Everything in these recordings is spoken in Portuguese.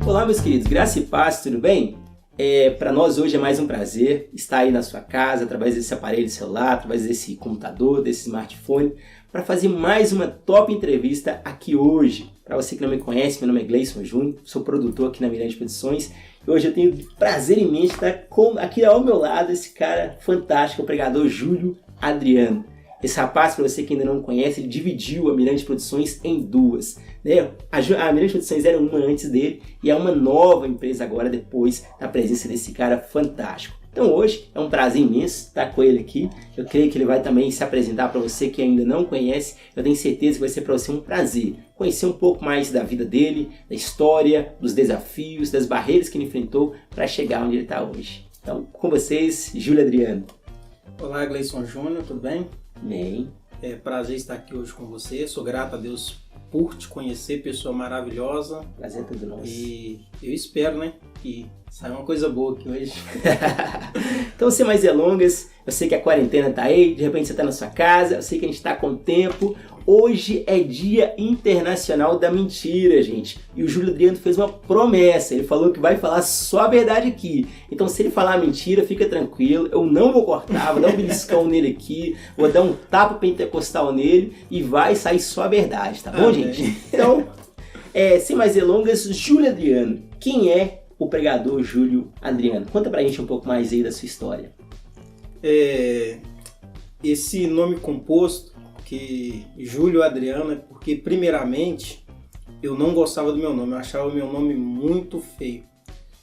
Olá, meus queridos, graça e paz, tudo bem? Para nós hoje é mais um prazer estar aí na sua casa, através desse aparelho celular, através desse computador, desse smartphone, para fazer mais uma top entrevista aqui hoje. Para você que não me conhece, meu nome é Gleison Júnior, sou produtor aqui na Mirante Produções e hoje eu tenho o prazer imenso de estar aqui ao meu lado esse cara fantástico, o pregador Júlio Adriano. Esse rapaz, para você que ainda não conhece, ele dividiu a Mirante Produções em duas. Né? A Mirante Produções era uma antes dele e é uma nova empresa agora depois da presença desse cara fantástico. Então hoje é um prazer imenso estar com ele aqui. Eu creio que ele vai também se apresentar para você que ainda não conhece. Eu tenho certeza que vai ser para você um prazer conhecer um pouco mais da vida dele, da história, dos desafios, das barreiras que ele enfrentou para chegar onde ele está hoje. Então, com vocês, Júlio Adriano. Olá, Gleison Júnior, tudo bem? Bem. É prazer estar aqui hoje com você. Sou grato a Deus por te conhecer, pessoa maravilhosa. Prazer é todo nosso. E eu espero, né, que saia uma coisa boa aqui hoje. Então, sem mais delongas, eu sei que a quarentena tá aí, de repente você tá na sua casa, eu sei que a gente tá com tempo. Hoje é Dia Internacional da Mentira, gente. E o Júlio Adriano fez uma promessa, ele falou que vai falar só a verdade aqui. Então, se ele falar mentira, fica tranquilo, eu não vou cortar, vou dar um beliscão nele aqui, vou dar um tapa pentecostal nele e vai sair só a verdade, tá bom, gente? Então, sem mais delongas, Júlio Adriano, quem é o pregador Júlio Adriano? Conta pra gente um pouco mais aí da sua história. Esse nome composto, que Júlio Adriano, é porque, primeiramente, eu não gostava do meu nome, eu achava o meu nome muito feio.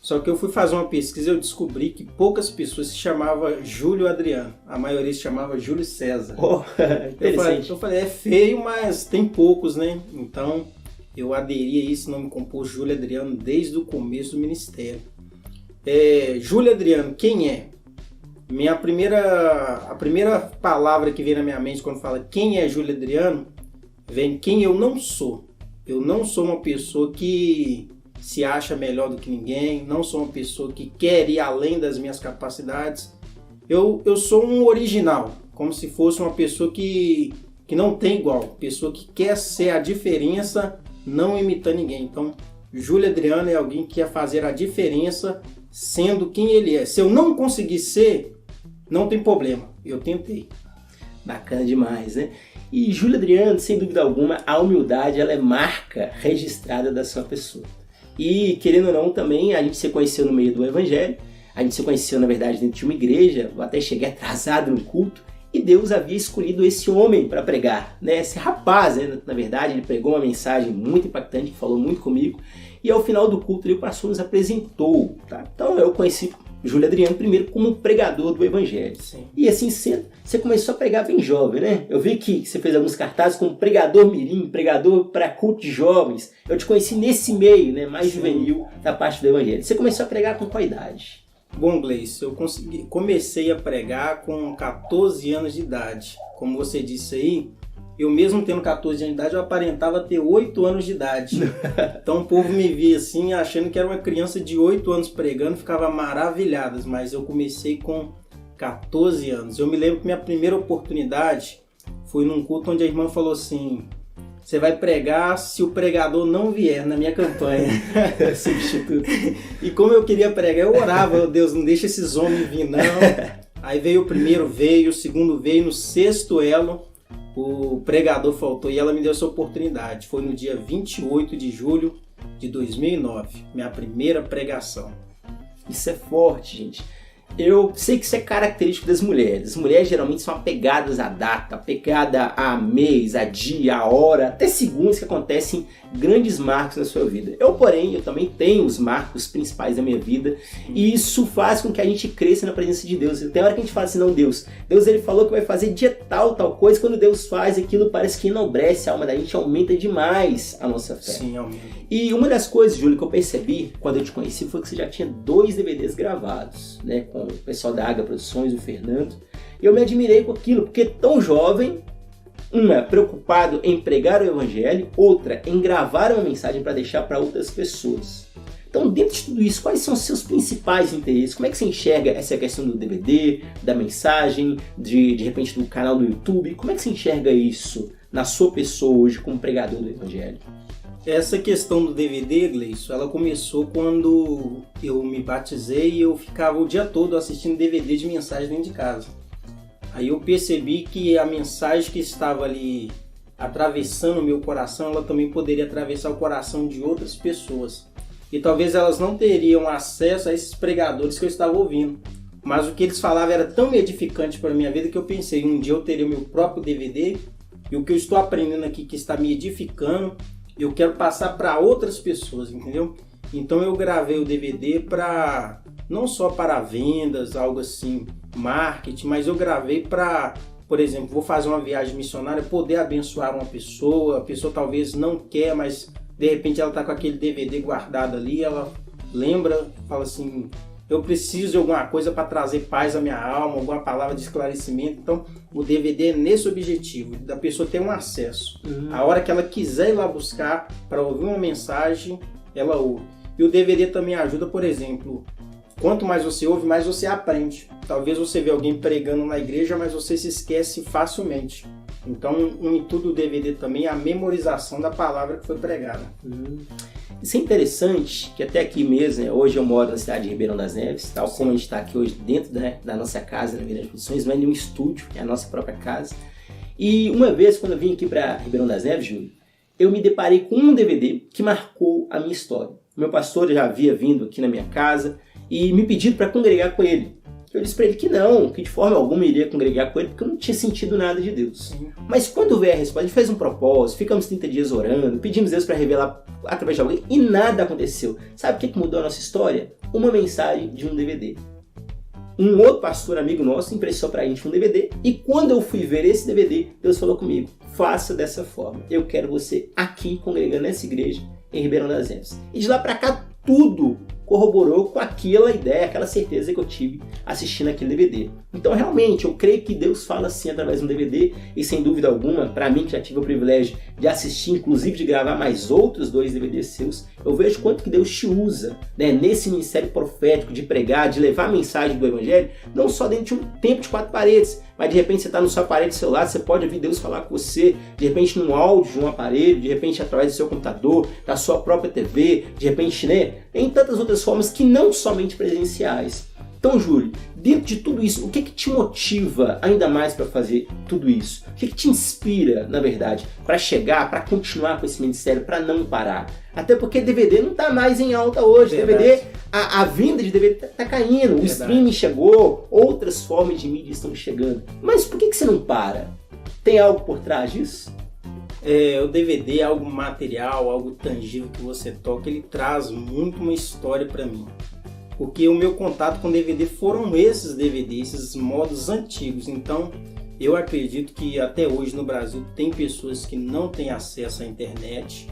Só que eu fui fazer uma pesquisa e eu descobri que poucas pessoas se chamavam Júlio Adriano, a maioria se chamava Júlio César. Oh, interessante. Eu falei, é feio, mas tem poucos, né? Então, eu aderi a esse nome composto Júlio Adriano desde o começo do ministério. Júlio Adriano, quem é? A primeira palavra que vem na minha mente quando fala quem é Júlio Adriano, vem quem eu não sou. Eu não sou uma pessoa que se acha melhor do que ninguém, não sou uma pessoa que quer ir além das minhas capacidades. Eu sou um original, como se fosse uma pessoa que não tem igual, pessoa que quer ser a diferença, não imitando ninguém. Então, Júlio Adriano é alguém que quer fazer a diferença sendo quem ele é. Se eu não conseguir ser, não tem problema, eu tentei. Bacana demais, né? E Júlio Adriano, sem dúvida alguma, a humildade ela é marca registrada da sua pessoa. E, querendo ou não, também a gente se conheceu no meio do evangelho, a gente se conheceu, na verdade, dentro de uma igreja, eu até cheguei atrasado no culto, e Deus havia escolhido esse homem para pregar, né? Esse rapaz, né? Na verdade, ele pregou uma mensagem muito impactante, que falou muito comigo, e ao final do culto ele, o pastor, nos apresentou, tá? Então eu conheci Júlio Adriano primeiro como pregador do evangelho. Sim. E assim sendo, você começou a pregar bem jovem, né? Eu vi que você fez alguns cartazes como pregador mirim, pregador para culto de jovens. Eu te conheci nesse meio, né, mais juvenil da parte do evangelho. Você começou a pregar com qual idade? Bom, Gleice, eu comecei a pregar com 14 anos de idade. Como você disse aí, eu mesmo tendo 14 anos de idade, eu aparentava ter 8 anos de idade. Então o povo me via assim, achando que era uma criança de 8 anos pregando, ficava maravilhado. Mas eu comecei com 14 anos. Eu me lembro que minha primeira oportunidade foi num culto onde a irmã falou assim: você vai pregar se o pregador não vier na minha campanha. Substituto. E como eu queria pregar, eu orava, oh, Deus, não deixa esses homens vir não. Aí veio o primeiro, veio o segundo, veio no sexto elo. O pregador faltou e ela me deu essa oportunidade. Foi no dia 28 de julho de 2009, minha primeira pregação. Isso é forte, gente. Eu sei que isso é característico das mulheres. As mulheres geralmente são apegadas à data, apegadas a mês, a dia, a hora, até segundos que acontecem grandes marcos na sua vida. Eu também tenho os marcos principais da minha vida e isso faz com que a gente cresça na presença de Deus. Tem hora que a gente fala assim, não, Deus ele falou que vai fazer dia tal coisa. Quando Deus faz aquilo, parece que enobrece a alma da gente, aumenta demais a nossa fé. Sim, aumenta. E uma das coisas, Júlio, que eu percebi quando eu te conheci foi que você já tinha 2 DVDs gravados, né, com o pessoal da Águia Produções, o Fernando. E eu me admirei com aquilo, porque tão jovem, uma preocupado em pregar o evangelho, outra em gravar uma mensagem para deixar para outras pessoas. Então, dentro de tudo isso, quais são os seus principais interesses? Como é que você enxerga essa questão do DVD, da mensagem, de repente do canal do YouTube? Como é que você enxerga isso na sua pessoa hoje como pregador do evangelho? Essa questão do DVD, Gleison, ela começou quando eu me batizei e eu ficava o dia todo assistindo DVD de mensagem dentro de casa. Aí eu percebi que a mensagem que estava ali atravessando o meu coração, ela também poderia atravessar o coração de outras pessoas. E talvez elas não teriam acesso a esses pregadores que eu estava ouvindo. Mas o que eles falavam era tão edificante para a minha vida que eu pensei, um dia eu teria o meu próprio DVD e o que eu estou aprendendo aqui que está me edificando, eu quero passar para outras pessoas, entendeu? Então eu gravei o DVD para, não só para vendas, algo assim, marketing, mas eu gravei para, por exemplo, vou fazer uma viagem missionária, poder abençoar uma pessoa, a pessoa talvez não quer, mas de repente ela está com aquele DVD guardado ali, ela lembra, fala assim, eu preciso de alguma coisa para trazer paz à minha alma, alguma palavra de esclarecimento. Então, o DVD é nesse objetivo, da pessoa ter um acesso. A hora que ela quiser ir lá buscar para ouvir uma mensagem, ela ouve. E o DVD também ajuda, por exemplo, quanto mais você ouve, mais você aprende. Talvez você vê alguém pregando na igreja, mas você se esquece facilmente. Então, um intuito do DVD também é a memorização da palavra que foi pregada. Isso é interessante, que até aqui mesmo, né, hoje eu moro na cidade de Ribeirão das Neves, tal como a gente está aqui hoje dentro da nossa casa, na Mirante Produções, não é nenhum estúdio, é a nossa própria casa. E uma vez, quando eu vim aqui para Ribeirão das Neves, Júlio, eu me deparei com um DVD que marcou a minha história. O meu pastor já havia vindo aqui na minha casa e me pedido para congregar com ele. Eu disse para ele que não, que de forma alguma eu iria congregar com ele, porque eu não tinha sentido nada de Deus. Mas quando veio a resposta, a gente fez um propósito, ficamos 30 dias orando, pedimos Deus para revelar através de alguém e nada aconteceu. Sabe o que mudou a nossa história? Uma mensagem de um DVD. Um outro pastor amigo nosso emprestou para a gente um DVD e quando eu fui ver esse DVD, Deus falou comigo, faça dessa forma. Eu quero você aqui congregando nessa igreja em Ribeirão das Neves. E de lá para cá, tudo corroborou com aquela ideia, aquela certeza que eu tive assistindo aquele DVD. Então, realmente, eu creio que Deus fala assim através de um DVD e, sem dúvida alguma, para mim que já tive o privilégio de assistir, inclusive de gravar mais outros 2 DVDs seus, eu vejo quanto que Deus te usa, né, nesse ministério profético de pregar, de levar a mensagem do Evangelho, não só dentro de um tempo de 4 paredes, mas de repente você está no seu aparelho celular, você pode ouvir Deus falar com você, de repente num áudio de um aparelho, de repente através do seu computador, da sua própria TV, de repente, né, em tantas outras formas que não somente presenciais. Então, Júlio, dentro de tudo isso, o que te motiva ainda mais para fazer tudo isso? O que te inspira, na verdade, para chegar, para continuar com esse ministério, para não parar? Até porque DVD não está mais em alta hoje. Verdade. DVD, a venda de DVD está caindo, verdade. O streaming chegou, outras formas de mídia estão chegando. Mas por que você não para? Tem algo por trás disso? O DVD é algo material, algo tangível que você toca, ele traz muito uma história para mim. Porque o meu contato com DVD foram esses DVDs, esses modos antigos. Então, eu acredito que até hoje no Brasil tem pessoas que não têm acesso à internet.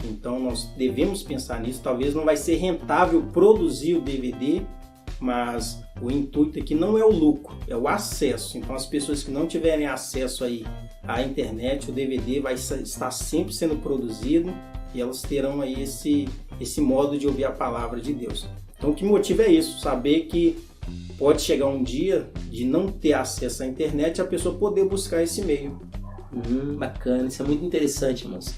Então, nós devemos pensar nisso. Talvez não vai ser rentável produzir o DVD, mas o intuito aqui não é o lucro, é o acesso. Então, as pessoas que não tiverem acesso aí à internet, o DVD vai estar sempre sendo produzido e elas terão aí esse modo de ouvir a palavra de Deus. Então o que motiva é isso, saber que pode chegar um dia de não ter acesso à internet e a pessoa poder buscar esse meio. Bacana, isso é muito interessante, irmãos.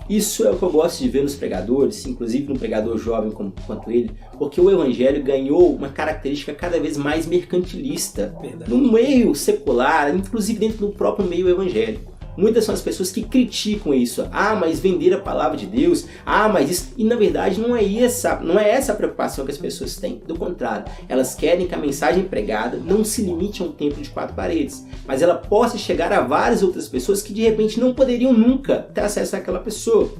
Isso é o que eu gosto de ver nos pregadores, inclusive no pregador jovem quanto ele, porque o evangelho ganhou uma característica cada vez mais mercantilista. Verdade. No meio secular, inclusive dentro do próprio meio evangélico. Muitas são as pessoas que criticam isso. Mas vender a palavra de Deus, mas isso... E na verdade não é essa a preocupação que as pessoas têm. Do contrário, elas querem que a mensagem pregada não se limite a um tempo de 4 paredes, mas ela possa chegar a várias outras pessoas que de repente não poderiam nunca ter acesso àquela pessoa.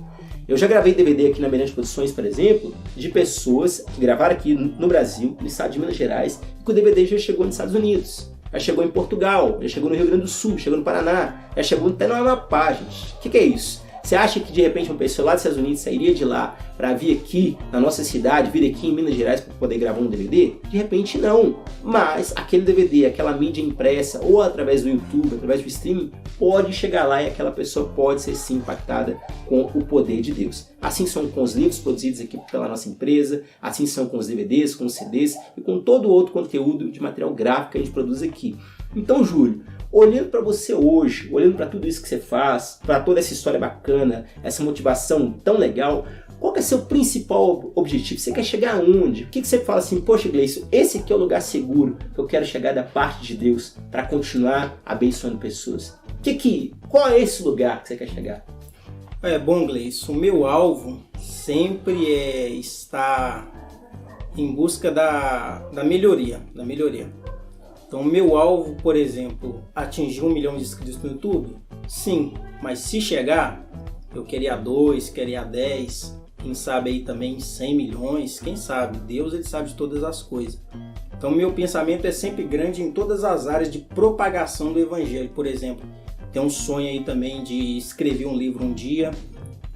Eu já gravei DVD aqui na Mirante Produções, por exemplo, de pessoas que gravaram aqui no Brasil, no estado de Minas Gerais, e que o DVD já chegou nos Estados Unidos. Já chegou em Portugal, já chegou no Rio Grande do Sul, chegou no Paraná, já chegou até no Amapá, gente. O que é isso? Você acha que de repente uma pessoa lá dos Estados Unidos sairia de lá para vir aqui na nossa cidade, vir aqui em Minas Gerais para poder gravar um DVD? De repente não. Mas aquele DVD, aquela mídia impressa ou através do YouTube, através do streaming, pode chegar lá e aquela pessoa pode ser sim impactada com o poder de Deus. Assim são com os livros produzidos aqui pela nossa empresa, assim são com os DVDs, com os CDs e com todo o outro conteúdo de material gráfico que a gente produz aqui. Então, Júlio, olhando para você hoje, olhando para tudo isso que você faz, para toda essa história bacana, essa motivação tão legal, qual que é o seu principal objetivo? Você quer chegar aonde? O que você fala assim, poxa, Gleison, esse aqui é o lugar seguro que eu quero chegar da parte de Deus para continuar abençoando pessoas. Qual é esse lugar que você quer chegar? Bom, Gleison, o meu alvo sempre é estar em busca da melhoria. Então, o meu alvo, por exemplo, atingir 1 milhão de inscritos no YouTube? Sim, mas se chegar, eu queria 2, queria 10, quem sabe aí também 100 milhões, quem sabe? Deus, ele sabe de todas as coisas. Então, meu pensamento é sempre grande em todas as áreas de propagação do Evangelho. Por exemplo, tenho um sonho aí também de escrever um livro um dia,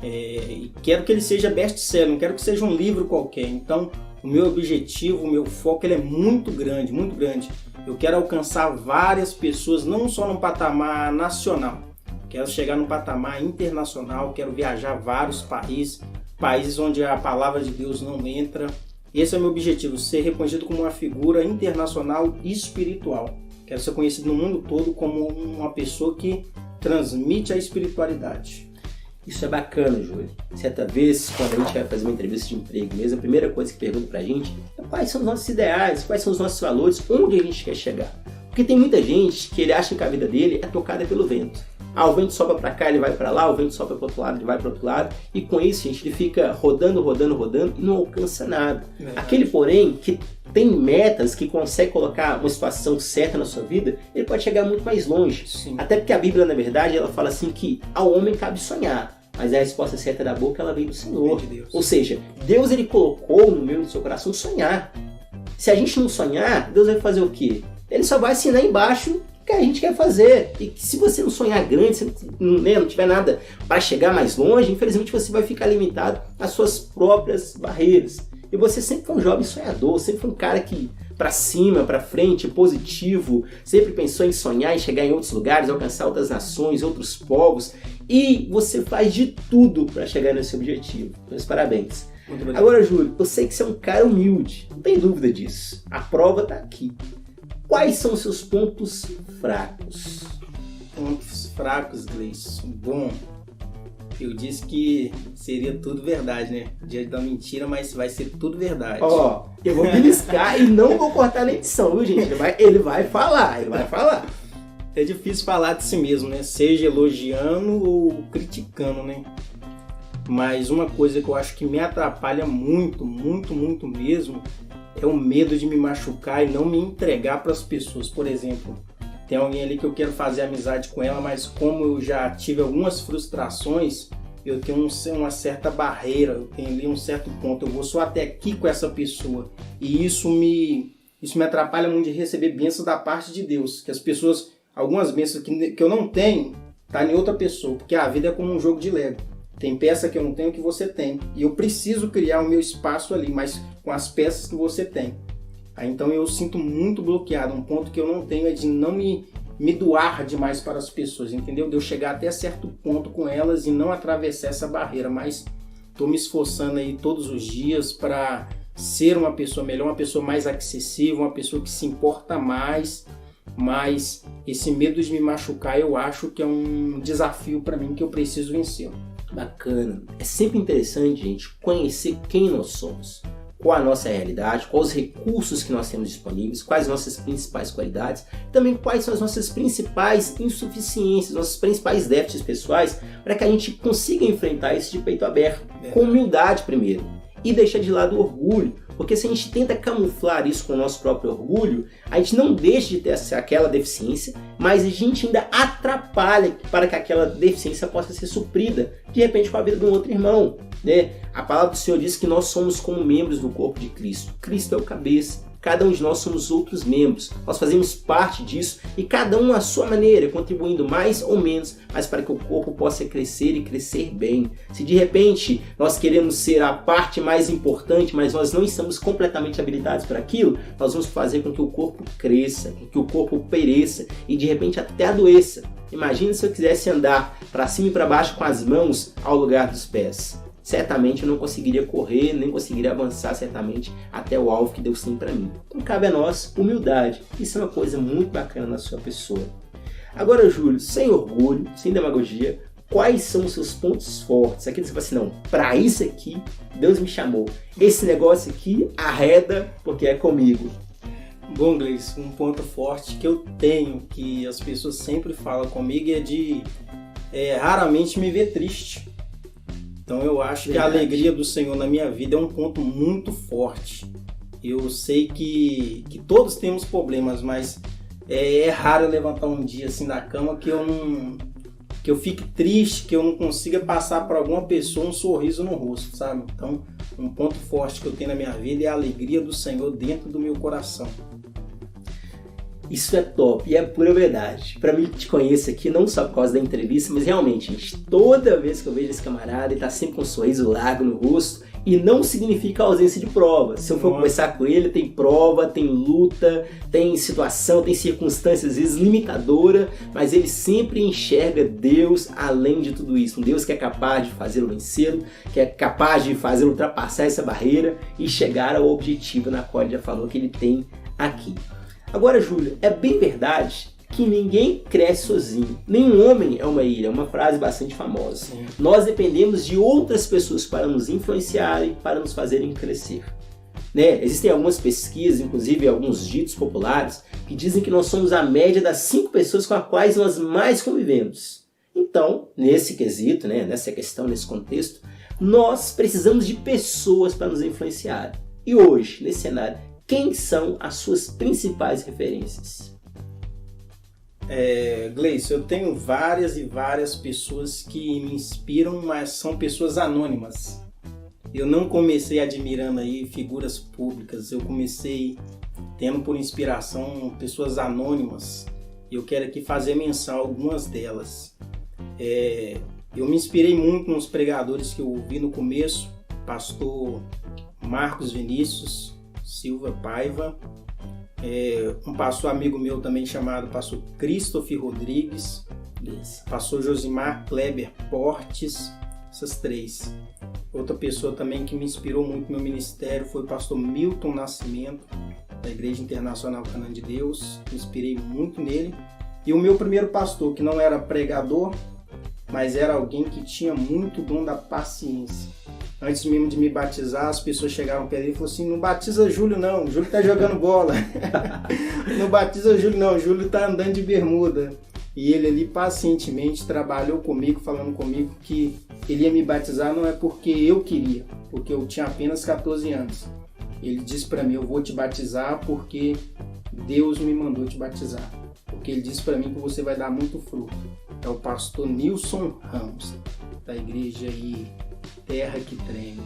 e quero que ele seja best-seller, não quero que seja um livro qualquer. Então, o meu objetivo, o meu foco, ele é muito grande, muito grande. Eu quero alcançar várias pessoas, não só no patamar nacional. Quero chegar no patamar internacional, quero viajar vários países onde a palavra de Deus não entra. Esse é o meu objetivo, ser reconhecido como uma figura internacional e espiritual. Quero ser conhecido no mundo todo como uma pessoa que transmite a espiritualidade. Isso é bacana, Júlio. Certa vez, quando a gente vai fazer uma entrevista de emprego mesmo, a primeira coisa que pergunta pra gente é quais são os nossos ideais, quais são os nossos valores, onde a gente quer chegar. Porque tem muita gente que ele acha que a vida dele é tocada pelo vento. O vento sopra para cá, ele vai para lá, o vento sopra para o outro lado, ele vai para o outro lado. E com isso, gente, ele fica rodando e não alcança nada. Aquele, porém, que tem metas, que consegue colocar uma situação certa na sua vida, ele pode chegar muito mais longe. Sim. Até porque a Bíblia, na verdade, ela fala assim que ao homem cabe sonhar, mas a resposta certa da boca, ela vem do Senhor. Ou seja, Deus, ele colocou no meu e no seu coração sonhar. Se a gente não sonhar, Deus vai fazer o quê? Ele só vai assinar embaixo que a gente quer fazer. E se você não sonhar grande, se não tiver nada para chegar mais longe, infelizmente você vai ficar limitado às suas próprias barreiras. E você sempre foi um jovem sonhador, sempre foi um cara que para cima, para frente, positivo, sempre pensou em sonhar, em chegar em outros lugares, alcançar outras nações, outros povos, e você faz de tudo para chegar nesse objetivo. Meus parabéns. Agora, Júlio, eu sei que você é um cara humilde, não tem dúvida disso. A prova está aqui. Quais são os seus pontos fracos? Pontos fracos, Gleison. Bom, eu disse que seria tudo verdade, né? Diante da mentira, mas vai ser tudo verdade. Eu vou beliscar e não vou cortar na edição, viu, gente? Ele vai falar. É difícil falar de si mesmo, né? Seja elogiando ou criticando, né? Mas uma coisa que eu acho que me atrapalha muito mesmo é o medo de me machucar e não me entregar para as pessoas. Por exemplo, tem alguém ali que eu quero fazer amizade com ela, mas como eu já tive algumas frustrações, eu tenho uma certa barreira, eu tenho ali um certo ponto, eu vou só até aqui com essa pessoa. E isso me atrapalha muito de receber bênçãos da parte de Deus, que as pessoas, algumas bênçãos que eu não tenho, tá em outra pessoa, porque a vida é como um jogo de Lego. Tem peça que eu não tenho que você tem. E eu preciso criar o meu espaço ali, mas com as peças que você tem. Aí, então eu sinto muito bloqueado. Um ponto que eu não tenho é de não me doar demais para as pessoas, entendeu? De eu chegar até certo ponto com elas e não atravessar essa barreira. Mas estou me esforçando aí todos os dias para ser uma pessoa melhor, uma pessoa mais acessível, uma pessoa que se importa mais. Mas esse medo de me machucar, eu acho que é um desafio para mim que eu preciso vencer. Bacana. É sempre interessante, gente, conhecer quem nós somos, qual a nossa realidade, quais os recursos que nós temos disponíveis, quais as nossas principais qualidades, também quais são as nossas principais insuficiências, nossos principais déficits pessoais, para que a gente consiga enfrentar isso de peito aberto, com humildade primeiro, e deixar de lado o orgulho. Porque se a gente tenta camuflar isso com o nosso próprio orgulho, a gente não deixa de ter aquela deficiência, mas a gente ainda atrapalha para que aquela deficiência possa ser suprida, de repente, com a vida de um outro irmão, né? A palavra do Senhor diz que nós somos como membros do corpo de Cristo. Cristo é o cabeça. Cada um de nós somos outros membros. Nós fazemos parte disso e cada um à sua maneira, contribuindo mais ou menos, mas para que o corpo possa crescer e crescer bem. Se de repente nós queremos ser a parte mais importante, mas nós não estamos completamente habilitados para aquilo, nós vamos fazer com que o corpo cresça, com que o corpo pereça e de repente até adoeça. Imagina se eu quisesse andar para cima e para baixo com as mãos ao lugar dos pés. Certamente eu não conseguiria correr, nem conseguiria avançar certamente até o alvo que Deus tem para mim. Então cabe a nós humildade. Isso é uma coisa muito bacana na sua pessoa. Agora, Júlio, sem orgulho, sem demagogia, quais são os seus pontos fortes? Aqui você fala assim, não, para isso aqui, Deus me chamou. Esse negócio aqui, arreda, porque é comigo. Bom, Gleice, um ponto forte que eu tenho, que as pessoas sempre falam comigo, é de raramente me ver triste. Então eu acho que a alegria do Senhor na minha vida é um ponto muito forte. Eu sei que todos temos problemas, mas é raro eu levantar um dia assim da cama que eu fique triste, que eu não consiga passar para alguma pessoa um sorriso no rosto, sabe? Então, um ponto forte que eu tenho na minha vida é a alegria do Senhor dentro do meu coração. Isso é top e é pura verdade. Para mim que te conheço aqui, não só por causa da entrevista, mas realmente, gente, toda vez que eu vejo esse camarada, ele tá sempre com um sorriso largo no rosto e não significa ausência de prova. Se eu for conversar com ele, tem prova, tem luta, tem situação, tem circunstâncias, às vezes limitadora, mas ele sempre enxerga Deus além de tudo isso. Um Deus que é capaz de fazê-lo vencê-lo, que é capaz de fazê-lo ultrapassar essa barreira e chegar ao objetivo na qual ele já falou que ele tem aqui. Agora, Júlio, é bem verdade que ninguém cresce sozinho. Nenhum homem é uma ilha, é uma frase bastante famosa. Sim. Nós dependemos de outras pessoas para nos influenciarem, para nos fazerem crescer. Né? Existem algumas pesquisas, inclusive alguns ditos populares, que dizem que nós somos a média das 5 pessoas com as quais nós mais convivemos. Então, nesse quesito, né, nessa questão, nesse contexto, nós precisamos de pessoas para nos influenciar. E hoje, nesse cenário, quem são as suas principais referências? Gleice, eu tenho várias e várias pessoas que me inspiram, mas são pessoas anônimas. Eu não comecei admirando aí figuras públicas, eu comecei tendo por inspiração pessoas anônimas. E eu quero aqui fazer menção a algumas delas. Eu me inspirei muito nos pregadores que eu ouvi no começo, pastor Marcos Vinícius Silva Paiva, um pastor amigo meu também chamado pastor Christopher Rodrigues, pastor Josimar Kleber Portes, essas 3. Outra pessoa também que me inspirou muito no meu ministério foi o pastor Milton Nascimento, da Igreja Internacional Canaã de Deus, me inspirei muito nele. E o meu primeiro pastor, que não era pregador, mas era alguém que tinha muito dom da paciência. Antes mesmo de me batizar, as pessoas chegaram perto dele e falaram assim, não batiza Júlio não, Júlio tá jogando bola. Não batiza Júlio não, Júlio tá andando de bermuda. E ele ali pacientemente trabalhou comigo, falando comigo que ele ia me batizar não é porque eu queria, porque eu tinha apenas 14 anos. Ele disse para mim, eu vou te batizar porque Deus me mandou te batizar. Porque ele disse para mim que você vai dar muito fruto. É o pastor Nilson Ramos, da igreja aí, Terra que Treme.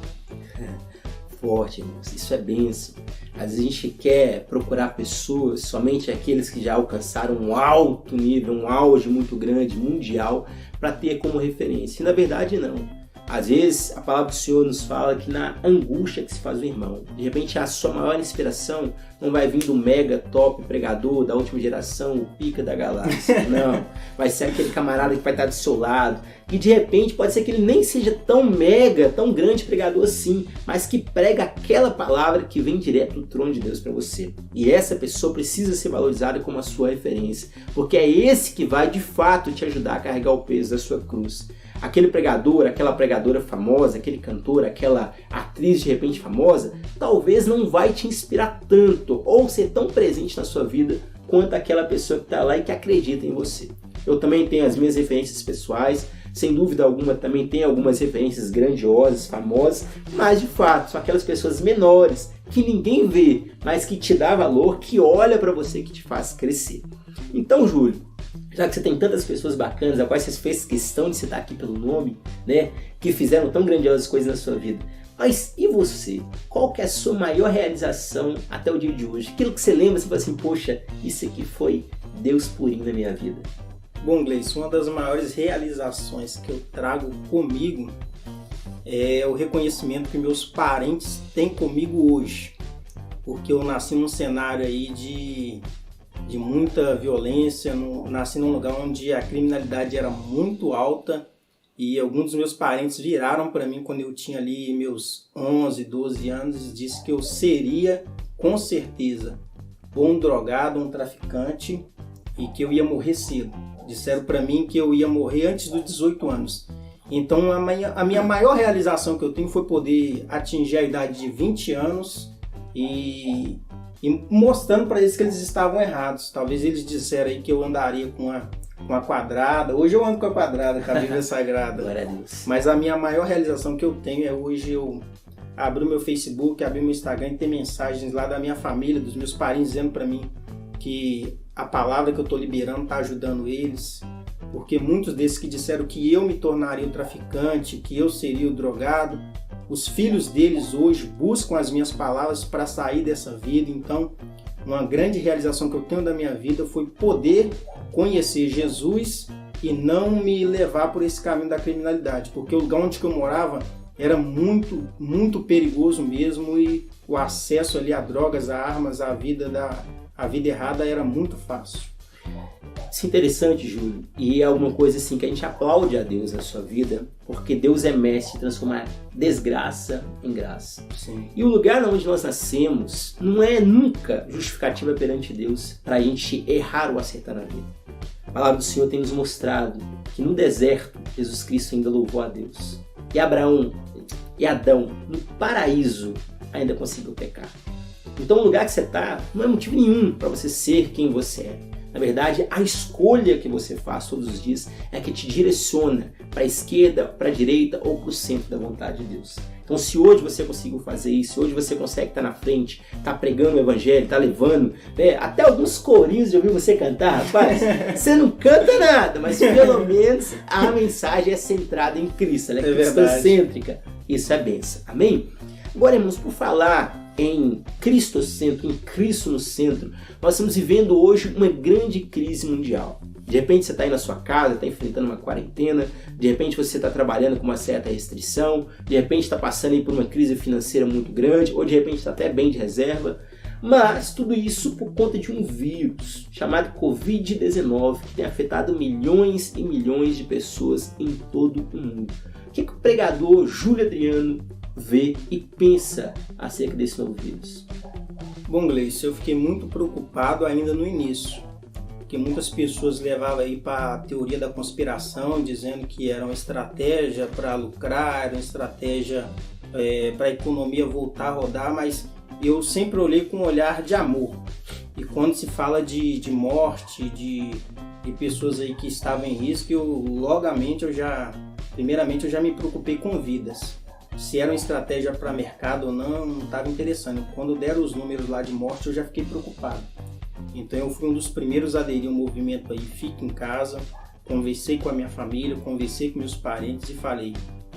Forte, irmãos. Isso é bênção. Às vezes a gente quer procurar pessoas, somente aqueles que já alcançaram um alto nível, um auge muito grande, mundial, para ter como referência. E na verdade não. Às vezes a palavra do Senhor nos fala que na angústia que se faz o irmão. De repente a sua maior inspiração não vai vir do mega top pregador da última geração, o pica da galáxia. Não. Vai ser aquele camarada que vai estar do seu lado. E de repente pode ser que ele nem seja tão mega, tão grande pregador assim, mas que prega aquela palavra que vem direto do trono de Deus para você. E essa pessoa precisa ser valorizada como a sua referência, porque é esse que vai de fato te ajudar a carregar o peso da sua cruz. Aquele pregador, aquela pregadora famosa, aquele cantor, aquela atriz de repente famosa, talvez não vai te inspirar tanto ou ser tão presente na sua vida quanto aquela pessoa que está lá e que acredita em você. Eu também tenho as minhas referências pessoais, sem dúvida alguma também tenho algumas referências grandiosas, famosas, mas de fato são aquelas pessoas menores que ninguém vê, mas que te dá valor, que olha para você, que te faz crescer. Então, Júlio, já que você tem tantas pessoas bacanas, a quais você fez questão de citar aqui pelo nome, né, que fizeram tão grandiosas coisas na sua vida, mas e você? Qual que é a sua maior realização até o dia de hoje? Aquilo que você lembra, você fala assim, poxa, isso aqui foi Deus purinho na minha vida. Bom, Gleice, uma das maiores realizações que eu trago comigo é o reconhecimento que meus parentes têm comigo hoje. Porque eu nasci num cenário aí de muita violência, nasci num lugar onde a criminalidade era muito alta e alguns dos meus parentes viraram para mim quando eu tinha ali meus 11, 12 anos e disse que eu seria, com certeza, ou um drogado, um traficante, e que eu ia morrer cedo. Disseram para mim que eu ia morrer antes dos 18 anos. Então a minha maior realização que eu tenho foi poder atingir a idade de 20 anos e mostrando para eles que eles estavam errados. Talvez eles disseram aí que eu andaria com a quadrada. Hoje eu ando com a quadrada, com a Bíblia Sagrada. Glória a Deus. Mas a minha maior realização que eu tenho é hoje eu abrir o meu Facebook, abrir o meu Instagram e ter mensagens lá da minha família, dos meus parentes dizendo para mim que a palavra que eu estou liberando está ajudando eles. Porque muitos desses que disseram que eu me tornaria o traficante, que eu seria o drogado, os filhos deles hoje buscam as minhas palavras para sair dessa vida. Então, uma grande realização que eu tenho da minha vida foi poder conhecer Jesus e não me levar por esse caminho da criminalidade, porque o lugar onde eu morava era muito, muito perigoso mesmo e o acesso ali a drogas, a armas, a vida errada era muito fácil. Isso é interessante, Júlio, e é alguma coisa assim que a gente aplaude a Deus na sua vida, porque Deus é mestre em transformar desgraça em graça. Sim. E o lugar onde nós nascemos não é nunca justificativa perante Deus para a gente errar ou acertar na vida. A palavra do Senhor tem nos mostrado que no deserto Jesus Cristo ainda louvou a Deus. E Abraão e Adão, no paraíso, ainda conseguiu pecar. Então o lugar que você está não é motivo nenhum para você ser quem você é. Na verdade, a escolha que você faz todos os dias é que te direciona para a esquerda, para a direita ou para o centro da vontade de Deus. Então, se hoje você conseguiu fazer isso, se hoje você consegue estar na frente, estar pregando o evangelho, estar levando, até alguns corinhos de ouvir você cantar, rapaz, você não canta nada, mas pelo menos a mensagem é centrada em Cristo, ela é cristocêntrica. Isso é bênção. Amém? Agora, irmãos, por falar em Cristocentro, em Cristo no centro, nós estamos vivendo hoje uma grande crise mundial. De repente você está aí na sua casa, está enfrentando uma quarentena, de repente você está trabalhando com uma certa restrição, de repente está passando aí por uma crise financeira muito grande, ou de repente está até bem de reserva. Mas tudo isso por conta de um vírus chamado Covid-19 que tem afetado milhões e milhões de pessoas em todo o mundo. O que o pregador Júlio Adriano vê e pensa acerca desse novo vírus? Bom, Gleice, eu fiquei muito preocupado ainda no início, porque muitas pessoas levavam aí para a teoria da conspiração, dizendo que era uma estratégia para lucrar, era uma estratégia para a economia voltar a rodar, mas eu sempre olhei com um olhar de amor. E quando se fala de morte, de pessoas aí que estavam em risco, primeiramente eu já me preocupei com vidas. Se era uma estratégia para mercado ou não estava interessante. Quando deram os números lá de morte, eu já fiquei preocupado. Então eu fui um dos primeiros a aderir ao movimento aí, fique em casa, conversei com a minha família, conversei com meus parentes e falei,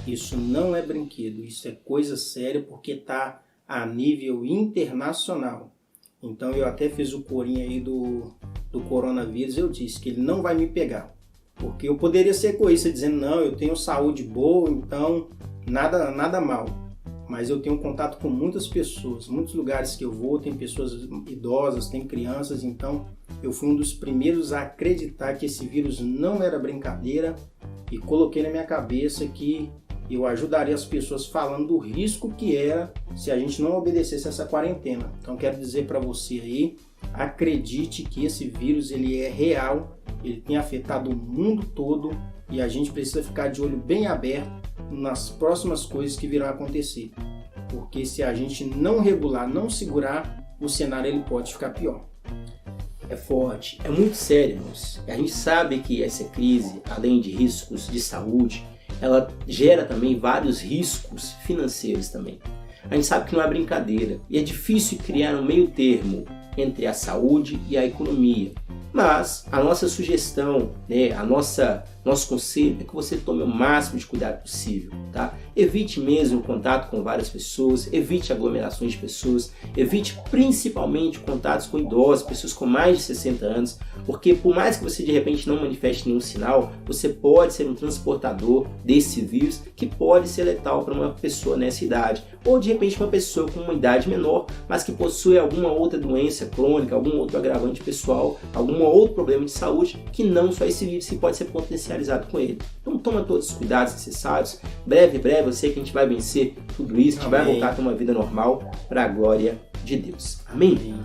isso não é brinquedo, isso é coisa séria porque está a nível internacional. Então eu até fiz o corinho aí do coronavírus, eu disse que ele não vai me pegar. Porque eu poderia ser egoísta dizendo, não, eu tenho saúde boa, então nada mal. Mas eu tenho contato com muitas pessoas, muitos lugares que eu vou, tem pessoas idosas, tem crianças, então eu fui um dos primeiros a acreditar que esse vírus não era brincadeira e coloquei na minha cabeça que eu ajudaria as pessoas falando do risco que era se a gente não obedecesse essa quarentena. Então quero dizer para você aí, acredite que esse vírus ele é real, ele tem afetado o mundo todo e a gente precisa ficar de olho bem aberto nas próximas coisas que virão a acontecer. Porque se a gente não regular, não segurar, o cenário ele pode ficar pior. É forte, é muito sério, irmãos. A gente sabe que essa crise, além de riscos de saúde, ela gera também vários riscos financeiros também. A gente sabe que não é brincadeira e é difícil criar um meio termo entre a saúde e a economia. Mas a nossa sugestão, nosso conselho é que você tome o máximo de cuidado possível, tá? Evite mesmo o contato com várias pessoas, evite aglomerações de pessoas, evite principalmente contatos com idosos, pessoas com mais de 60 anos, porque por mais que você de repente não manifeste nenhum sinal, você pode ser um transportador desse vírus que pode ser letal para uma pessoa nessa idade, ou de repente uma pessoa com uma idade menor, mas que possui alguma outra doença crônica, algum outro agravante pessoal, algum outro problema de saúde, que não só esse vírus que pode ser potencializado com ele. Então toma todos os cuidados necessários, breve, eu sei que a gente vai vencer tudo isso, a gente vai voltar a ter uma vida normal para a glória de Deus. Amém?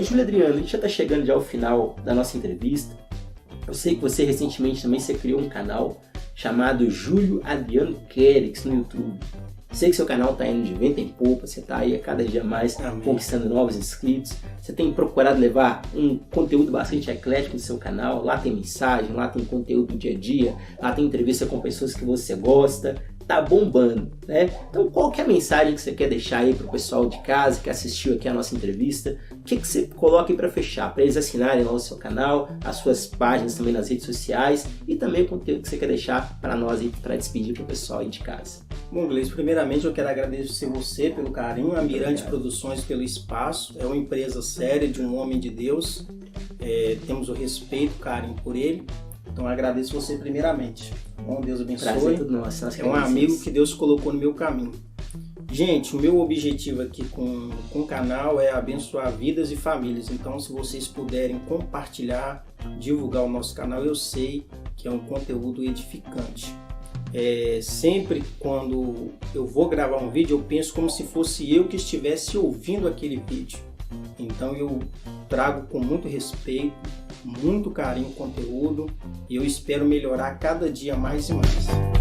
Júlio Adriano, a gente já está chegando já ao final da nossa entrevista. Eu sei que você recentemente também criou um canal chamado Júlio Adriano Querix no YouTube. Sei que seu canal está indo de vento em popa, você está aí a cada dia mais conquistando novos inscritos. Você tem procurado levar um conteúdo bastante eclético no seu canal. Lá tem mensagem, lá tem conteúdo do dia a dia, lá tem entrevista com pessoas que você gosta. Tá bombando, né? Então qual que é a mensagem que você quer deixar aí pro pessoal de casa que assistiu aqui a nossa entrevista? O que você coloca aí para fechar? Para eles assinarem lá o seu canal, as suas páginas também nas redes sociais e também o conteúdo que você quer deixar para nós aí, para despedir pro pessoal aí de casa. Bom, Gleice, primeiramente eu quero agradecer você pelo carinho, a Mirante Produções pelo espaço. É uma empresa séria de um homem de Deus. Temos o respeito, o carinho por ele. Então eu agradeço você primeiramente. Bom, Deus abençoe. Prazer todo nosso. É um amigo que Deus colocou no meu caminho. Gente, o meu objetivo aqui com o canal é abençoar vidas e famílias. Então, se vocês puderem compartilhar, divulgar o nosso canal, eu sei que é um conteúdo edificante. Sempre quando eu vou gravar um vídeo, eu penso como se fosse eu que estivesse ouvindo aquele vídeo. Então, eu trago com muito respeito, muito carinho o conteúdo e eu espero melhorar cada dia mais e mais.